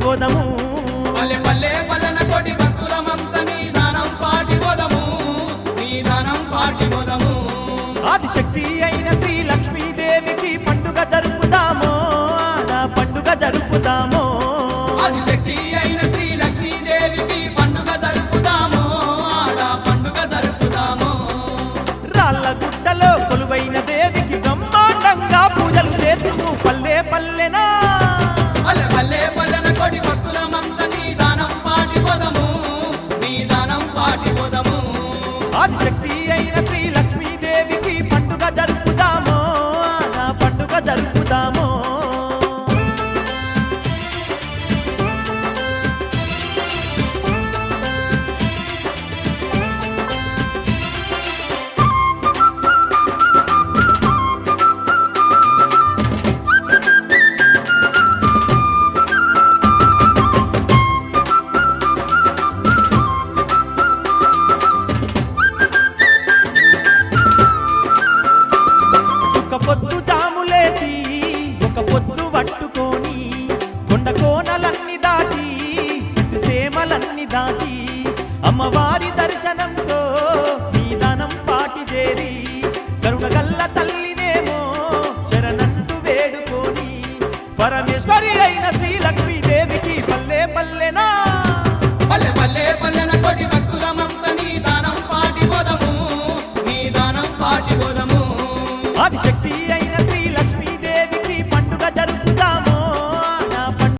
పోదము పల్లె పల్లె పల్లెన కోటి భక్తులమంత నీ దానం పాటి పోదము నీ దానం పాటి పోదము ఆదిశక్తి అయిన శ్రీ లక్ష్మీదేవికి పండుగ జరుపుదామో నా పండుగ జరుపుదామో ఆదిశక్తి అయిన శ్రీ లక్ష్మీదేవికి పండుగ జరుపుదాము ఆడ పండుగ జరుపుదాము రాళ్ళ గుట్టలో కొలువైన దేవికి బ్రహ్మాండంగా పూజలు చేతుము పల్లె పల్లెనా పల్లె పల్లె పల్లెన కోటి భక్తులమంత నీ దానం పాటి పోదము నీ దానం పాటి పోదము ఆదిశక్తి అయిన శ్రీ లక్ష్మీదేవికి పండుగ జరుపుదామో నా పండుగ జరుపుదామో పొద్దు జాములేసి ఒక పొద్దు పట్టుకొని కొండ కోనలన్నీ దాటి సిద్ధసేమలన్నీ దాటి అమ్మవారి దర్శనంతో నీ దానం పాటి చేరి కరుణగల్ల తల్లినేమో శరణంటూ వేడుకొని పరమేశ్వరి అయిన శ్రీ లక్ష్మీదేవికి పల్లె పల్లెనా పల్లె పల్లె పల్లెన కోటి భక్తులమంత నీ దానం పాటి పోదము నీ దానం పాటి పోదము ఆదిశక్తి